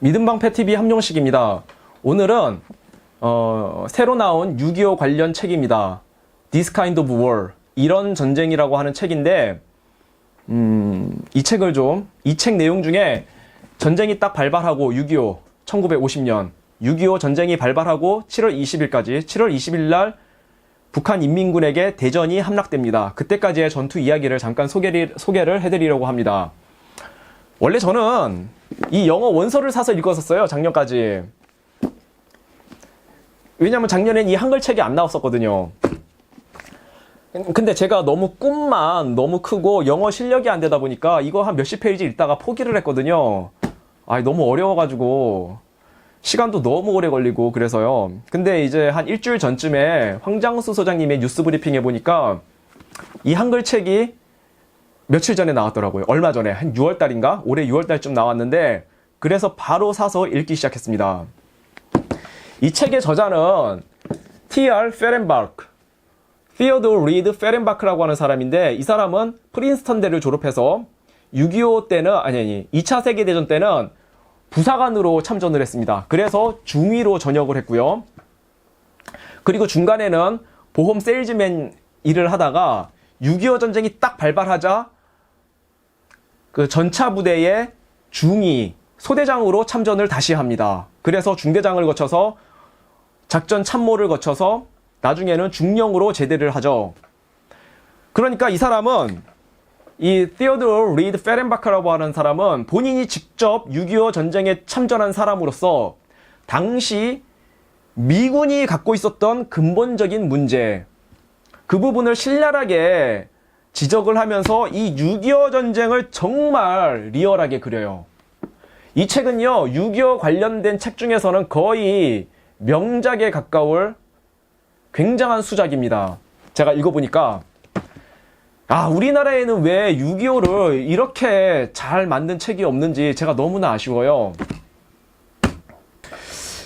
믿음방패TV 함용식입니다. 오늘은 새로 나온 6.25 관련 책입니다. This Kind of War, 이런 전쟁이라고 하는 책인데 이 책 내용 중에 전쟁이 딱 발발하고 6.25, 1950년 6.25 전쟁이 발발하고 7월 20일까지 7월 20일 날 북한 인민군에게 대전이 함락됩니다. 그때까지의 전투 이야기를 잠깐 소개를 해드리려고 합니다. 원래 저는 이 영어 원서를 사서 읽었었어요. 작년까지. 왜냐면 작년엔 이 한글 책이 안 나왔었거든요. 근데 제가 너무 꿈만 너무 크고 영어 실력이 안 되다 보니까 이거 한 몇십 페이지 읽다가 포기를 했거든요. 너무 어려워가지고 시간도 너무 오래 걸리고 그래서요. 근데 이제 한 일주일 전쯤에 황장수 소장님의 뉴스 브리핑에 보니까 이 한글 책이 며칠 전에 나왔더라고요. 얼마 전에 한 6월달인가? 올해 6월달쯤 나왔는데 그래서 바로 사서 읽기 시작했습니다. 이 책의 저자는 T.R. 페렌바크, Theodore Reed 페렌바크라고 하는 사람인데 이 사람은 프린스턴대를 졸업해서 6.25 때는 2차 세계대전 때는 부사관으로 참전을 했습니다. 그래서 중위로 전역을 했고요. 그리고 중간에는 보험 세일즈맨 일을 하다가 6.25 전쟁이 딱 발발하자 그 전차 부대의 중위, 소대장으로 참전을 다시 합니다. 그래서 중대장을 거쳐서 작전 참모를 거쳐서 나중에는 중령으로 제대를 하죠. 그러니까 이 사람은 이 Theodore Reed 페렌바크라고 하는 사람은 본인이 직접 6.25 전쟁에 참전한 사람으로서 당시 미군이 갖고 있었던 근본적인 문제, 그 부분을 신랄하게 지적을 하면서 이 6.25 전쟁을 정말 리얼하게 그려요. 이 책은요, 6.25 관련된 책 중에서는 거의 명작에 가까울 굉장한 수작입니다. 제가 읽어보니까 우리나라에는 왜 6.25를 이렇게 잘 만든 책이 없는지 제가 너무나 아쉬워요.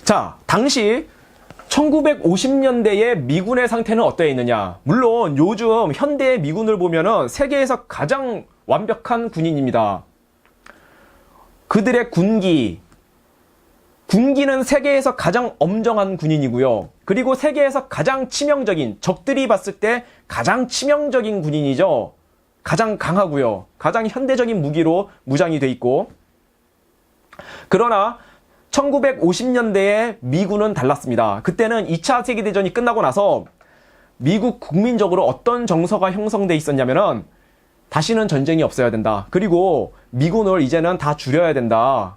자, 당시 1950년대의 미군의 상태는 어떠했느냐? 물론 요즘 현대의 미군을 보면은 세계에서 가장 완벽한 군인입니다. 그들의 군기는 세계에서 가장 엄정한 군인이고요. 그리고 세계에서 가장 치명적인, 적들이 봤을 때 가장 치명적인 군인이죠. 가장 강하고요. 가장 현대적인 무기로 무장이 돼 있고. 그러나 1950년대에 미군은 달랐습니다. 그때는 2차 세계대전이 끝나고 나서 미국 국민적으로 어떤 정서가 형성돼 있었냐면은 다시는 전쟁이 없어야 된다. 그리고 미군을 이제는 다 줄여야 된다.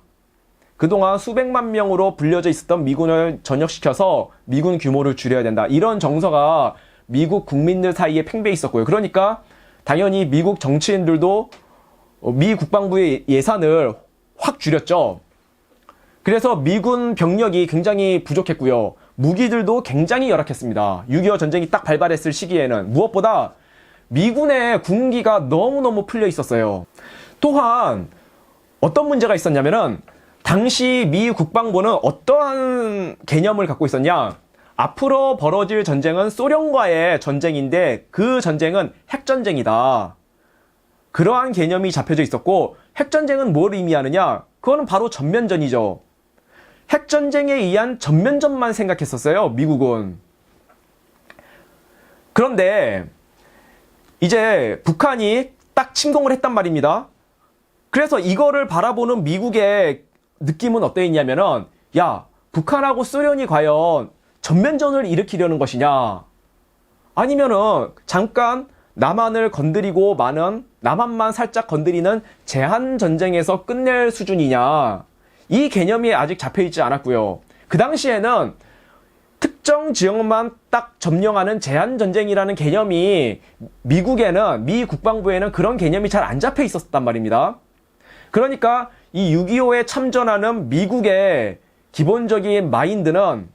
그동안 수백만 명으로 불려져 있었던 미군을 전역시켜서 미군 규모를 줄여야 된다. 이런 정서가 미국 국민들 사이에 팽배해 있었고요. 그러니까 당연히 미국 정치인들도 미 국방부의 예산을 확 줄였죠. 그래서 미군 병력이 굉장히 부족했고요. 무기들도 굉장히 열악했습니다. 6.25 전쟁이 딱 발발했을 시기에는 무엇보다 미군의 군기가 너무너무 풀려 있었어요. 또한 어떤 문제가 있었냐면은 당시 미 국방부는 어떠한 개념을 갖고 있었냐? 앞으로 벌어질 전쟁은 소련과의 전쟁인데 그 전쟁은 핵전쟁이다. 그러한 개념이 잡혀져 있었고 핵전쟁은 뭘 의미하느냐? 그거는 바로 전면전이죠. 핵전쟁에 의한 전면전만 생각했었어요, 미국은. 그런데 이제 북한이 딱 침공을 했단 말입니다. 그래서 이거를 바라보는 미국의 느낌은 어떠했냐면은 북한하고 소련이 과연 전면전을 일으키려는 것이냐, 아니면은 잠깐 남한을 건드리고 남한만 살짝 건드리는 제한 전쟁에서 끝낼 수준이냐, 이 개념이 아직 잡혀있지 않았고요. 그 당시에는 특정 지역만 딱 점령하는 제한 전쟁이라는 개념이 미 국방부에는 그런 개념이 잘 안 잡혀 있었단 말입니다. 그러니까 이 6.25에 참전하는 미국의 기본적인 마인드는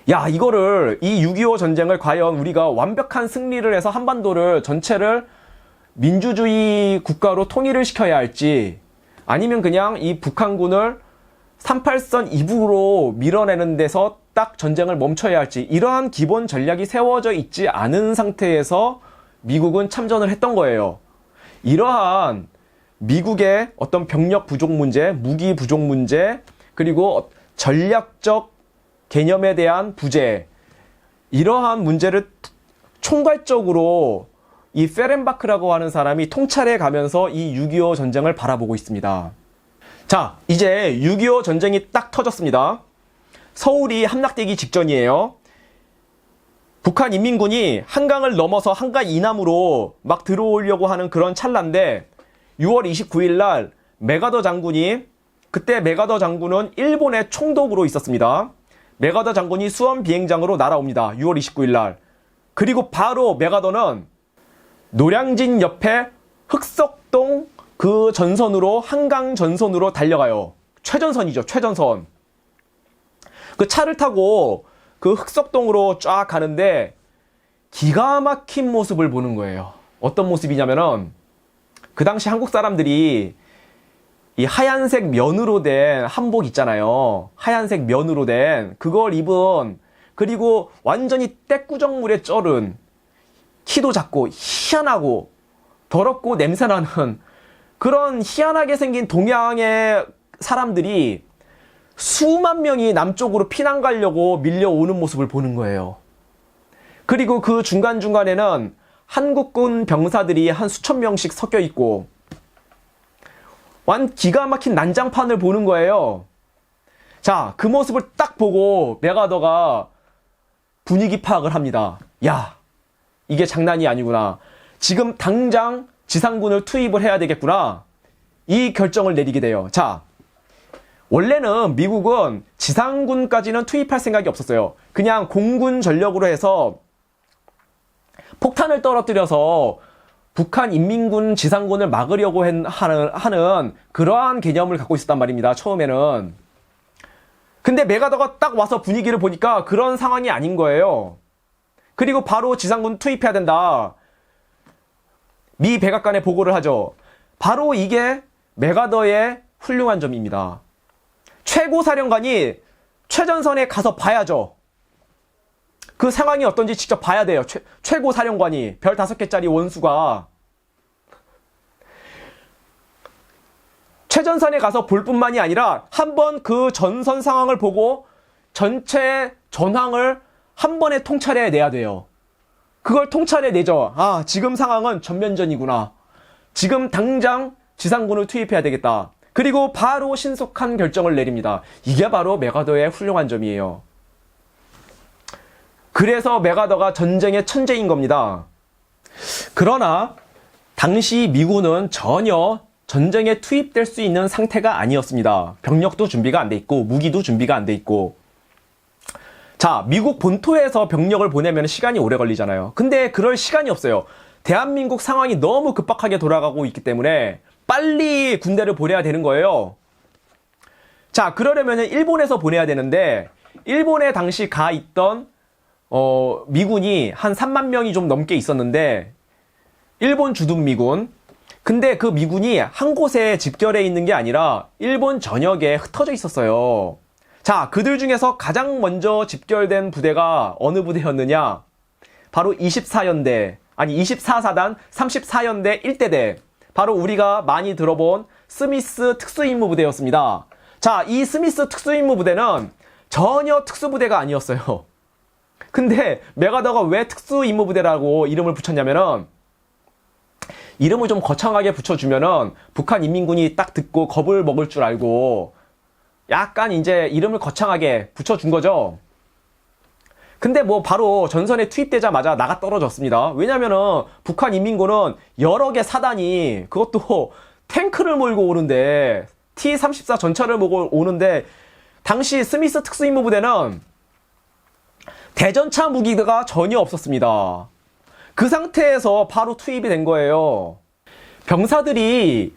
이 6.25 전쟁을 과연 우리가 완벽한 승리를 해서 한반도를 전체를 민주주의 국가로 통일을 시켜야 할지, 아니면 그냥 이 북한군을 38선 이북으로 밀어내는 데서 딱 전쟁을 멈춰야 할지, 이러한 기본 전략이 세워져 있지 않은 상태에서 미국은 참전을 했던 거예요. 이러한 미국의 어떤 병력 부족 문제, 무기 부족 문제, 그리고 전략적 개념에 대한 부재, 이러한 문제를 총괄적으로 이 페렌바크라고 하는 사람이 통찰해 가면서 이 6.25 전쟁을 바라보고 있습니다. 자, 이제 6.25 전쟁이 딱 터졌습니다. 서울이 함락되기 직전이에요. 북한 인민군이 한강을 넘어서 한강 이남으로 막 들어오려고 하는 그런 찰나인데 6월 29일 날 메가더 장군이, 그때 메가더 장군은 일본의 총독으로 있었습니다. 메가더 장군이 수원 비행장으로 날아옵니다. 6월 29일 날. 그리고 바로 메가더는 노량진 옆에 흑석동 그 전선으로, 한강 전선으로 달려가요. 최전선이죠, 최전선. 그 차를 타고 그 흑석동으로 쫙 가는데 기가 막힌 모습을 보는 거예요. 어떤 모습이냐면은 그 당시 한국 사람들이 이 하얀색 면으로 된 한복 있잖아요. 하얀색 면으로 된 그걸 입은, 그리고 완전히 떼꾸정물에 쩔은, 키도 작고 희한하고 더럽고 냄새나는 그런 희한하게 생긴 동양의 사람들이 수만 명이 남쪽으로 피난 가려고 밀려오는 모습을 보는 거예요. 그리고 그 중간중간에는 한국군 병사들이 한 수천 명씩 섞여 있고 완 기가 막힌 난장판을 보는 거예요. 자, 그 모습을 딱 보고 메가더가 분위기 파악을 합니다. 야, 이게 장난이 아니구나. 지금 당장 지상군을 투입을 해야 되겠구나. 이 결정을 내리게 돼요. 자, 원래는 미국은 지상군까지는 투입할 생각이 없었어요. 그냥 공군 전력으로 해서 폭탄을 떨어뜨려서 북한 인민군 지상군을 막으려고 하는 그러한 개념을 갖고 있었단 말입니다. 처음에는. 근데 메가더가 딱 와서 분위기를 보니까 그런 상황이 아닌 거예요. 그리고 바로 지상군 투입해야 된다. 미 백악관에 보고를 하죠. 바로 이게 메가더의 훌륭한 점입니다. 최고 사령관이 최전선에 가서 봐야죠. 그 상황이 어떤지 직접 봐야 돼요. 최고 사령관이, 별 5개짜리 원수가 최전선에 가서 볼 뿐만이 아니라 한번 그 전선 상황을 보고 전체 전황을 한 번에 통찰해 내야 돼요. 그걸 통찰해 내죠. 아, 지금 상황은 전면전이구나. 지금 당장 지상군을 투입해야 되겠다. 그리고 바로 신속한 결정을 내립니다. 이게 바로 메가더의 훌륭한 점이에요. 그래서 메가더가 전쟁의 천재인 겁니다. 그러나 당시 미군은 전혀 전쟁에 투입될 수 있는 상태가 아니었습니다. 병력도 준비가 안 돼 있고 무기도 준비가 안 돼 있고. 자, 미국 본토에서 병력을 보내면 시간이 오래 걸리잖아요. 근데 그럴 시간이 없어요. 대한민국 상황이 너무 급박하게 돌아가고 있기 때문에 빨리 군대를 보내야 되는 거예요. 자, 그러려면 일본에서 보내야 되는데 일본에 당시 가 있던 미군이 한 3만 명이 좀 넘게 있었는데, 일본 주둔 미군. 근데 그 미군이 한 곳에 집결해 있는 게 아니라 일본 전역에 흩어져 있었어요. 자, 그들 중에서 가장 먼저 집결된 부대가 어느 부대였느냐? 바로 24연대, 아니 24사단 34연대 1대대. 바로 우리가 많이 들어본 스미스 특수임무부대였습니다. 자, 이 스미스 특수임무부대는 전혀 특수부대가 아니었어요. 근데 메가더가 왜 특수임무부대라고 이름을 붙였냐면은, 이름을 좀 거창하게 붙여주면은 북한 인민군이 딱 듣고 겁을 먹을 줄 알고 약간 이제 이름을 거창하게 붙여준 거죠. 근데 뭐 바로 전선에 투입되자마자 나가 떨어졌습니다. 왜냐면은 북한 인민군은 여러 개 사단이, 그것도 탱크를 몰고 오는데, T-34 전차를 몰고 오는데, 당시 스미스 특수임무부대는 대전차 무기가 전혀 없었습니다. 그 상태에서 바로 투입이 된 거예요. 병사들이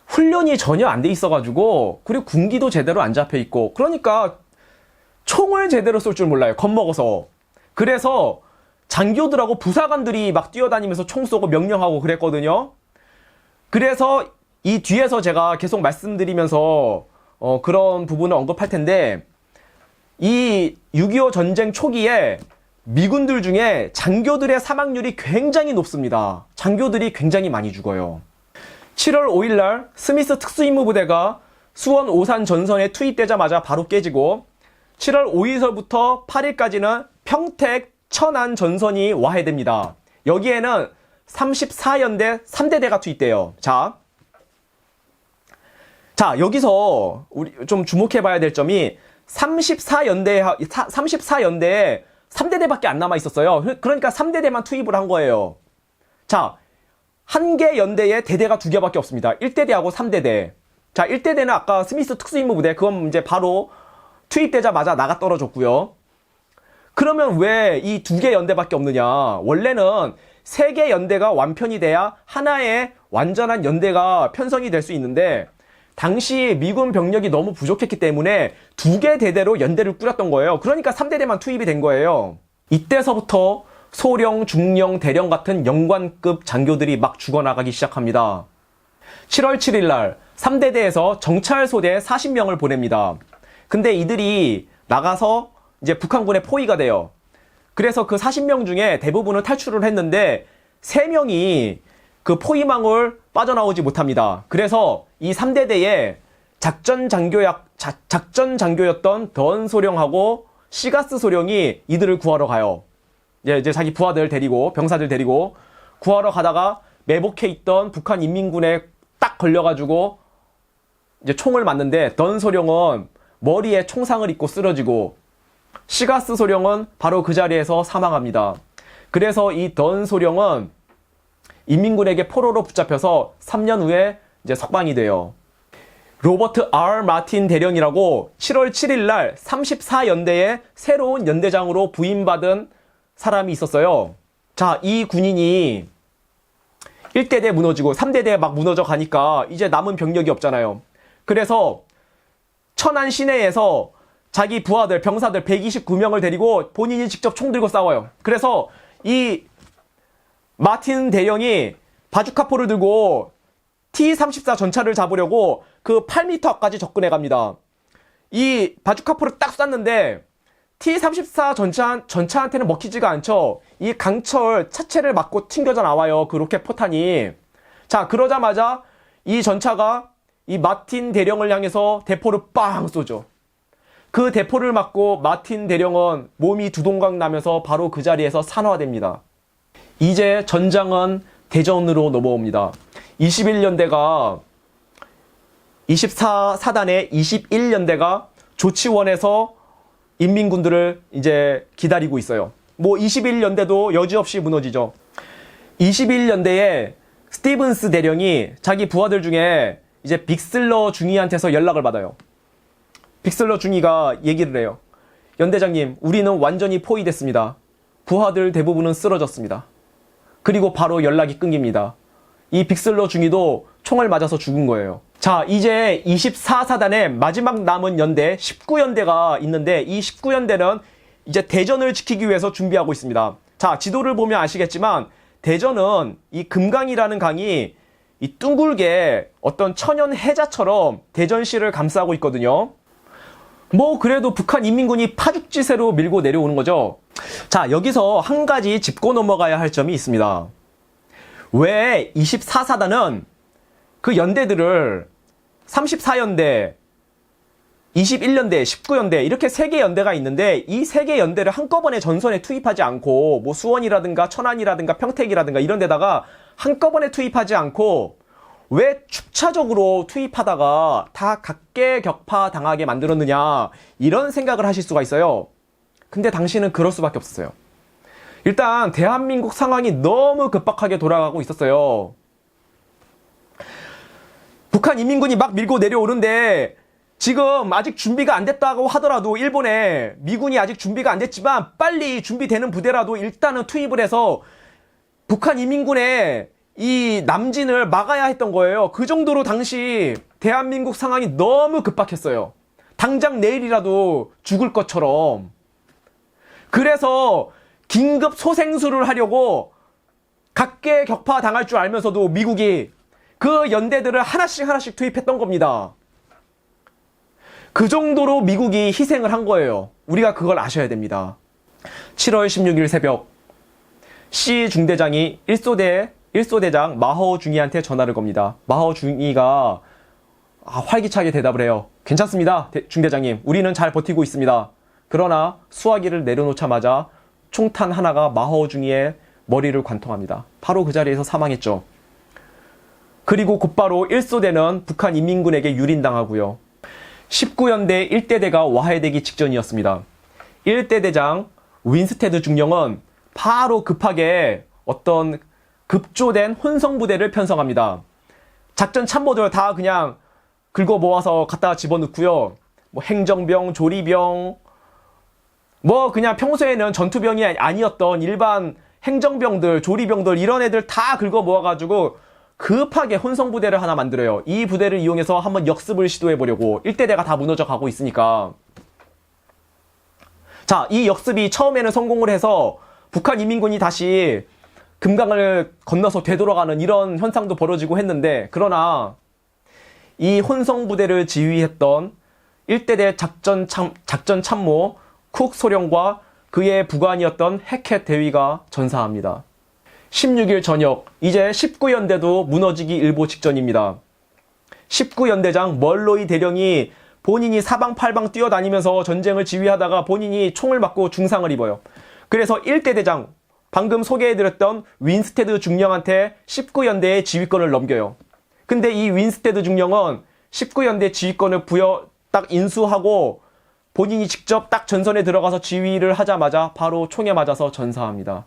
훈련이 전혀 안 돼 있어가지고, 그리고 군기도 제대로 안 잡혀 있고, 그러니까 총을 제대로 쏠 줄 몰라요. 겁먹어서. 그래서 장교들하고 부사관들이 막 뛰어다니면서 총 쏘고 명령하고 그랬거든요. 그래서 이 뒤에서 제가 계속 말씀드리면서 그런 부분을 언급할 텐데, 이 6.25 전쟁 초기에 미군들 중에 장교들의 사망률이 굉장히 높습니다. 장교들이 굉장히 많이 죽어요. 7월 5일 날 스미스 특수임무부대가 수원 오산 전선에 투입되자마자 바로 깨지고 7월 5일서부터 8일까지는 평택 천안 전선이 와해됩니다. 여기에는 34연대 3대대가 투입돼요. 자, 여기서 우리 좀 주목해 봐야 될 점이 34연대에 3대대밖에 안 남아 있었어요. 그러니까 3대대만 투입을 한 거예요. 자, 한 개 연대에 대대가 2개밖에 없습니다. 1대대하고 3대대. 자, 1대대는 아까 스미스 특수임무부대, 그건 이제 바로 투입되자마자 나가 떨어졌고요. 그러면 왜 이 2개 연대밖에 없느냐? 원래는 3개 연대가 완편이 돼야 하나의 완전한 연대가 편성이 될 수 있는데, 당시 미군 병력이 너무 부족했기 때문에 2개 대대로 연대를 꾸렸던 거예요. 그러니까 3대대만 투입이 된 거예요. 이때서부터 소령, 중령, 대령 같은 영관급 장교들이 막 죽어나가기 시작합니다. 7월 7일 날 3대대에서 정찰소대 40명을 보냅니다. 근데 이들이 나가서 이제 북한군의 포위가 돼요. 그래서 그 40명 중에 대부분은 탈출을 했는데 3명이 그 포위망을 빠져나오지 못합니다. 그래서 이 3대대에 작전 장교였던 던 소령하고 시가스 소령이 이들을 구하러 가요. 이제 자기 부하들 데리고, 병사들 데리고 구하러 가다가 매복해 있던 북한 인민군에 딱 걸려가지고 이제 총을 맞는데, 던 소령은 머리에 총상을 입고 쓰러지고 시가스 소령은 바로 그 자리에서 사망합니다. 그래서 이 던 소령은 인민군에게 포로로 붙잡혀서 3년 후에 이제 석방이 돼요. 로버트 R. 마틴 대령이라고 7월 7일 날 34연대의 새로운 연대장으로 부임받은 사람이 있었어요. 자, 이 군인이 1대대 무너지고 3대대 막 무너져 가니까 이제 남은 병력이 없잖아요. 그래서 천안 시내에서 자기 부하들, 병사들 129명을 데리고 본인이 직접 총 들고 싸워요. 그래서 이 마틴 대령이 바주카포를 들고 T-34 전차를 잡으려고 그 8m 앞까지 접근해 갑니다. 이 바주카포를 딱 쐈는데 T-34 전차한테는 먹히지가 않죠. 이 강철 차체를 맞고 튕겨져 나와요. 그 로켓 포탄이. 자, 그러자마자 이 전차가 이 마틴 대령을 향해서 대포를 빵 쏘죠. 그 대포를 맞고 마틴 대령은 몸이 두동강 나면서 바로 그 자리에서 산화됩니다. 이제 전장은 대전으로 넘어옵니다. 21연대가 24사단의 21연대가 조치원에서 인민군들을 이제 기다리고 있어요. 뭐 21연대도 여지없이 무너지죠. 21연대에 스티븐스 대령이 자기 부하들 중에 이제 빅슬러 중위한테서 연락을 받아요. 빅슬러 중위가 얘기를 해요. 연대장님, 우리는 완전히 포위됐습니다. 부하들 대부분은 쓰러졌습니다. 그리고 바로 연락이 끊깁니다. 이 빅슬러 중위도 총을 맞아서 죽은 거예요. 자, 이제 24사단의 마지막 남은 연대 19연대가 있는데, 이 19연대는 이제 대전을 지키기 위해서 준비하고 있습니다. 자, 지도를 보면 아시겠지만 대전은 이 금강이라는 강이 이 둥글게 어떤 천연 해자처럼 대전시를 감싸고 있거든요. 뭐 그래도 북한 인민군이 파죽지세로 밀고 내려오는 거죠. 자, 여기서 한 가지 짚고 넘어가야 할 점이 있습니다. 왜 24사단은 그 연대들을 34연대, 21연대, 19연대 이렇게 3개 연대가 있는데, 이 3개 연대를 한꺼번에 전선에 투입하지 않고 뭐 수원이라든가 천안이라든가 평택이라든가 이런 데다가 한꺼번에 투입하지 않고 왜 축차적으로 투입하다가 다 각계격파 당하게 만들었느냐, 이런 생각을 하실 수가 있어요. 근데 당시는 그럴 수밖에 없었어요. 일단 대한민국 상황이 너무 급박하게 돌아가고 있었어요. 북한 인민군이 막 밀고 내려오는데 지금 아직 준비가 안 됐다고 하더라도, 일본에 미군이 아직 준비가 안 됐지만 빨리 준비되는 부대라도 일단은 투입을 해서 북한 인민군의 이 남진을 막아야 했던 거예요. 그 정도로 당시 대한민국 상황이 너무 급박했어요. 당장 내일이라도 죽을 것처럼. 그래서 긴급 소생술을 하려고 각계격파 당할 줄 알면서도 미국이 그 연대들을 하나씩 투입했던 겁니다. 그 정도로 미국이 희생을 한 거예요. 우리가 그걸 아셔야 됩니다. 7월 16일 새벽 C 중대장이 1소대에 1소대장 마허중이한테 전화를 겁니다. 마허중이가 활기차게 대답을 해요. 괜찮습니다, 중대장님. 우리는 잘 버티고 있습니다. 그러나 수화기를 내려놓자마자 총탄 하나가 마허중이의 머리를 관통합니다. 바로 그 자리에서 사망했죠. 그리고 곧바로 1소대는 북한 인민군에게 유린당하고요. 19연대 1대대가 와해되기 직전이었습니다. 1대 대장 윈스테드 중령은 바로 급하게 어떤 급조된 혼성부대를 편성합니다. 작전 참모들 다 그냥 긁어 모아서 갖다 집어넣고요. 뭐 행정병, 조리병, 뭐 그냥 평소에는 전투병이 아니었던 일반 행정병들, 조리병들 이런 애들 다 긁어 모아가지고 급하게 혼성부대를 하나 만들어요. 이 부대를 이용해서 한번 역습을 시도해보려고. 1대대가 다 무너져 가고 있으니까. 자, 이 역습이 처음에는 성공을 해서 북한 인민군이 다시 금강을 건너서 되돌아가는 이런 현상도 벌어지고 했는데, 그러나 이 혼성부대를 지휘했던 1대대 작전 참모 쿡 소령과 그의 부관이었던 해켓 대위가 전사합니다. 16일 저녁, 이제 19연대도 무너지기 일보 직전입니다. 19연대장 멀로이 대령이 본인이 사방팔방 뛰어다니면서 전쟁을 지휘하다가 본인이 총을 맞고 중상을 입어요. 그래서 1대 대장, 방금 소개해드렸던 윈스테드 중령한테 19연대의 지휘권을 넘겨요. 근데 이 윈스테드 중령은 19연대 지휘권을 딱 인수하고 본인이 직접 딱 전선에 들어가서 지휘를 하자마자 바로 총에 맞아서 전사합니다.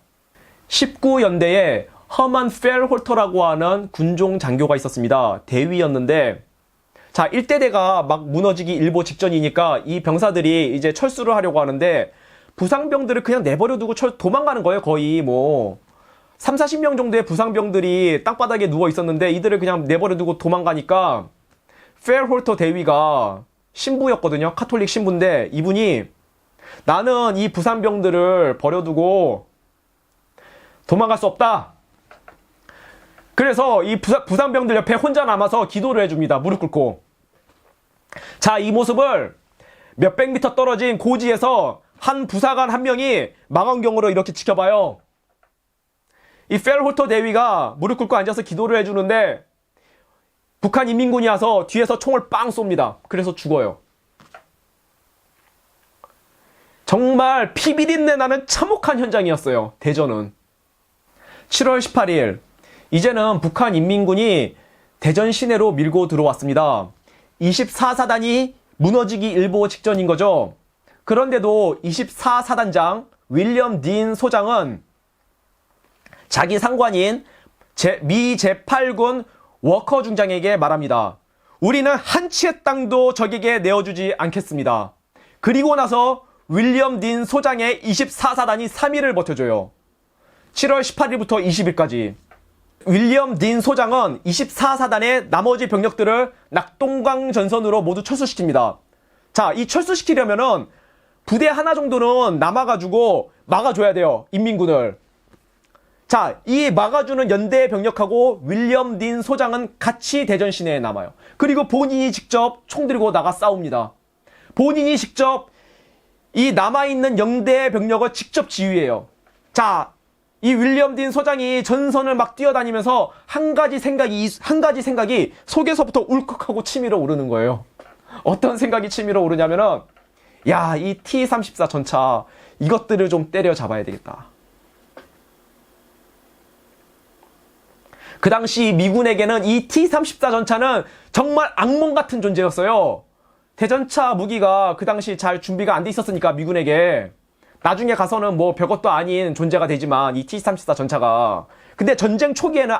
19연대에 허먼 펠홀터라고 하는 군종 장교가 있었습니다. 대위였는데, 자, 1대대가 막 무너지기 일보 직전이니까 이 병사들이 이제 철수를 하려고 하는데, 부상병들을 그냥 내버려 두고 도망가는 거예요. 거의 뭐 3, 40명 정도의 부상병들이 땅바닥에 누워 있었는데 이들을 그냥 내버려 두고 도망가니까 펠홀터 대위가 신부였거든요. 카톨릭 신부인데 이분이 나는 이 부상병들을 버려두고 도망갈 수 없다. 그래서 이 부상병들 옆에 혼자 남아서 기도를 해줍니다. 무릎 꿇고. 자, 이 모습을 몇백 미터 떨어진 고지에서 한 부사관 한 명이 망원경으로 이렇게 지켜봐요. 이 펠홀터 대위가 무릎 꿇고 앉아서 기도를 해주는데 북한 인민군이 와서 뒤에서 총을 빵 쏩니다. 그래서 죽어요. 정말 피비린내 나는 참혹한 현장이었어요. 대전은. 7월 18일 이제는 북한 인민군이 대전 시내로 밀고 들어왔습니다. 24사단이 무너지기 일보 직전인 거죠. 그런데도 24사단장 윌리엄 딘 소장은 자기 상관인 미 제8군 워커 중장에게 말합니다. 우리는 한 치의 땅도 적에게 내어주지 않겠습니다. 그리고 나서 윌리엄 딘 소장의 24사단이 3일을 버텨줘요. 7월 18일부터 20일까지. 윌리엄 딘 소장은 24사단의 나머지 병력들을 낙동강 전선으로 모두 철수시킵니다. 자, 이 철수시키려면은 부대 하나 정도는 남아가지고 막아줘야 돼요. 인민군을. 자, 이 막아주는 연대 병력하고 윌리엄 딘 소장은 같이 대전 시내에 남아요. 그리고 본인이 직접 총 들고 나가 싸웁니다. 본인이 직접 이 남아있는 영대 병력을 직접 지휘해요. 자, 이 윌리엄 딘 소장이 전선을 막 뛰어다니면서 한 가지 생각이 속에서부터 울컥하고 치밀어 오르는 거예요. 어떤 생각이 치밀어 오르냐면은, 야, 이 T-34 전차 이것들을 좀 때려잡아야 되겠다. 그 당시 미군에게는 이 T-34 전차는 정말 악몽 같은 존재였어요. 대전차 무기가 그 당시 잘 준비가 안 돼 있었으니까 미군에게. 나중에 가서는 뭐 별것도 아닌 존재가 되지만 이 T-34 전차가. 근데 전쟁 초기에는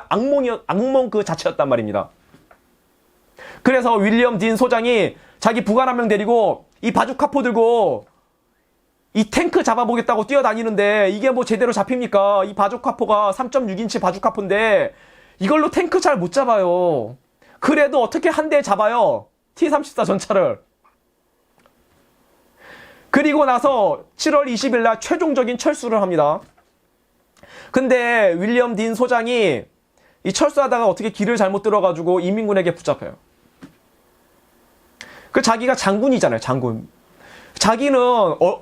악몽 그 자체였단 말입니다. 그래서 윌리엄 딘 소장이 자기 부관 한 명 데리고 이 바주카포 들고 이 탱크 잡아보겠다고 뛰어다니는데 이게 뭐 제대로 잡힙니까? 이 바주카포가 3.6인치 바주카포인데 이걸로 탱크 잘 못 잡아요. 그래도 어떻게 한 대 잡아요? T-34 전차를. 그리고 나서 7월 20일 날 최종적인 철수를 합니다. 근데 윌리엄 딘 소장이 이 철수하다가 어떻게 길을 잘못 들어가지고 인민군에게 붙잡혀요. 그 자기가 장군이잖아요, 장군. 자기는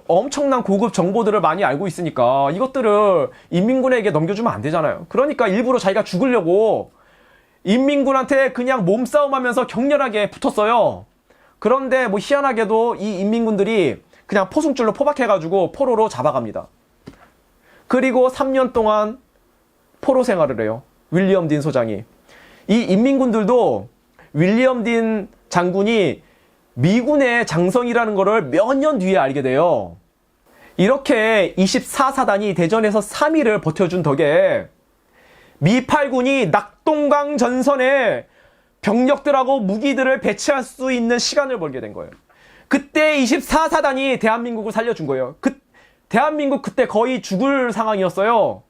엄청난 고급 정보들을 많이 알고 있으니까 이것들을 인민군에게 넘겨주면 안 되잖아요. 그러니까 일부러 자기가 죽으려고 인민군한테 그냥 몸싸움하면서 격렬하게 붙었어요. 그런데 뭐 희한하게도 이 인민군들이 그냥 포승줄로 포박해가지고 포로로 잡아갑니다. 그리고 3년 동안 포로 생활을 해요. 윌리엄 딘 소장이. 이 인민군들도 윌리엄 딘 장군이 미군의 장성이라는 거를 몇 년 뒤에 알게 돼요. 이렇게 24사단이 대전에서 3일을 버텨준 덕에 미 8군이 낙동강 전선에 병력들하고 무기들을 배치할 수 있는 시간을 벌게 된 거예요. 그때 24사단이 대한민국을 살려준 거예요. 대한민국 그때 거의 죽을 상황이었어요.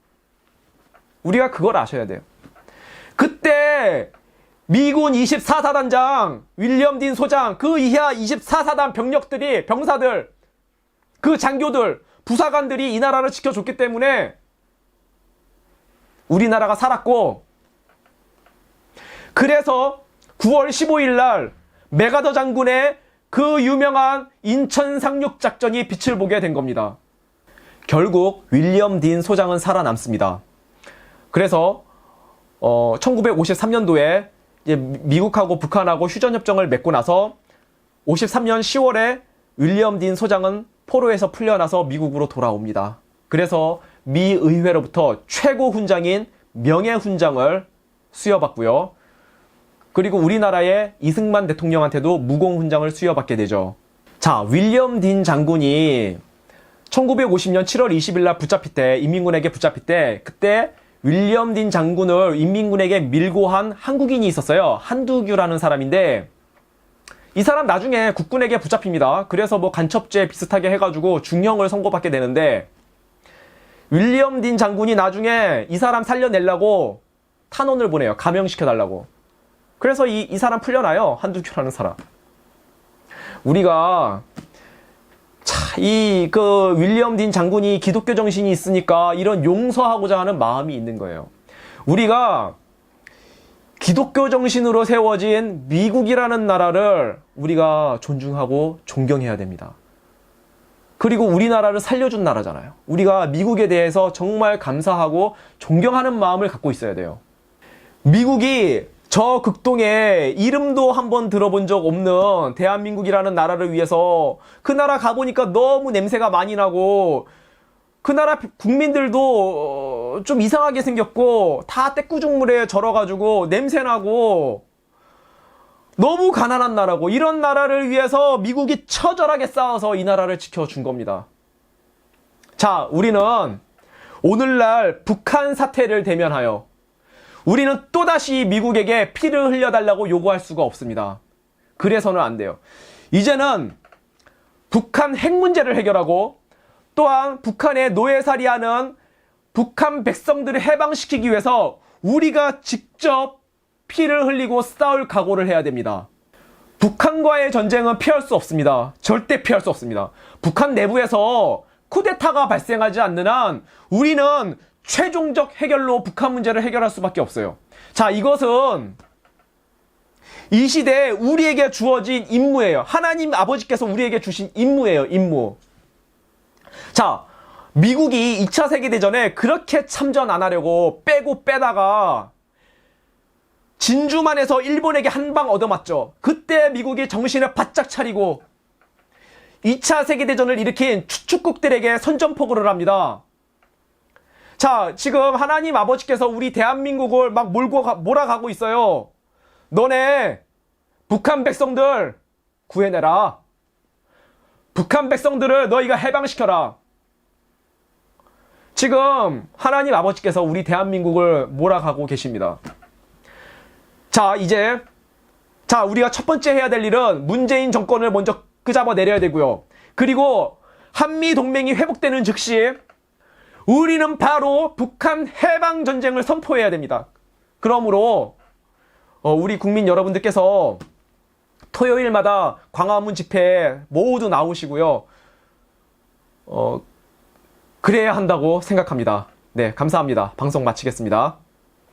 우리가 그걸 아셔야 돼요. 그때 미군 24사단장 윌리엄 딘 소장, 그 이하 24사단 병력들이, 병사들, 그 장교들, 부사관들이 이 나라를 지켜줬기 때문에 우리나라가 살았고, 그래서 9월 15일 날 메가더 장군의 그 유명한 인천 상륙 작전이 빛을 보게 된 겁니다. 결국 윌리엄 딘 소장은 살아남습니다. 그래서 1953년도에 이제 미국하고 북한하고 휴전협정을 맺고 나서 53년 10월에 윌리엄 딘 소장은 포로에서 풀려나서 미국으로 돌아옵니다. 그래서 미 의회로부터 최고 훈장인 명예훈장을 수여받고요. 그리고 우리나라의 이승만 대통령한테도 무공훈장을 수여받게 되죠. 자, 윌리엄 딘 장군이 1950년 7월 20일 날 붙잡힐 때, 인민군에게 붙잡힐 때, 그때 윌리엄 딘 장군을 인민군에게 밀고 한 한국인이 있었어요. 한두규라는 사람인데, 이 사람 나중에 국군에게 붙잡힙니다. 그래서 뭐 간첩죄 비슷하게 해가지고 중형을 선고받게 되는데, 윌리엄 딘 장군이 나중에 이 사람 살려내려고 탄원을 보내요. 감형시켜달라고. 그래서 이 사람 풀려나요. 한두규라는 사람. 우리가 윌리엄 딘 장군이 기독교 정신이 있으니까 이런 용서하고자 하는 마음이 있는 거예요. 우리가 기독교 정신으로 세워진 미국이라는 나라를 우리가 존중하고 존경해야 됩니다. 그리고 우리나라를 살려준 나라잖아요. 우리가 미국에 대해서 정말 감사하고 존경하는 마음을 갖고 있어야 돼요. 미국이 저 극동에 이름도 한번 들어본 적 없는 대한민국이라는 나라를 위해서 그 나라 가보니까 너무 냄새가 많이 나고 그 나라 국민들도 좀 이상하게 생겼고 다 떼꾸죽물에 절어가지고 냄새나고 너무 가난한 나라고, 이런 나라를 위해서 미국이 처절하게 싸워서 이 나라를 지켜준 겁니다. 자, 우리는 오늘날 북한 사태를 대면하여 우리는 또다시 미국에게 피를 흘려달라고 요구할 수가 없습니다. 그래서는 안 돼요. 이제는 북한 핵 문제를 해결하고 또한 북한의 노예살이하는 북한 백성들을 해방시키기 위해서 우리가 직접 피를 흘리고 싸울 각오를 해야 됩니다. 북한과의 전쟁은 피할 수 없습니다. 절대 피할 수 없습니다. 북한 내부에서 쿠데타가 발생하지 않는 한 우리는 최종적 해결로 북한 문제를 해결할 수밖에 없어요. 자, 이것은 이 시대에 우리에게 주어진 임무예요. 하나님 아버지께서 우리에게 주신 임무예요. 임무. 자, 미국이 2차 세계대전에 그렇게 참전 안 하려고 빼고 빼다가 진주만에서 일본에게 한 방 얻어맞죠. 그때 미국이 정신을 바짝 차리고 2차 세계대전을 일으킨 추축국들에게 선전포고를 합니다. 자, 지금 하나님 아버지께서 우리 대한민국을 막 몰아가고 있어요. 너네 북한 백성들 구해내라. 북한 백성들을 너희가 해방시켜라. 지금 하나님 아버지께서 우리 대한민국을 몰아가고 계십니다. 자, 우리가 첫 번째 해야 될 일은 문재인 정권을 먼저 끄잡아 내려야 되고요. 그리고 한미 동맹이 회복되는 즉시 우리는 바로 북한 해방 전쟁을 선포해야 됩니다. 그러므로 우리 국민 여러분들께서 토요일마다 광화문 집회에 모두 나오시고요. 그래야 한다고 생각합니다. 네, 감사합니다. 방송 마치겠습니다.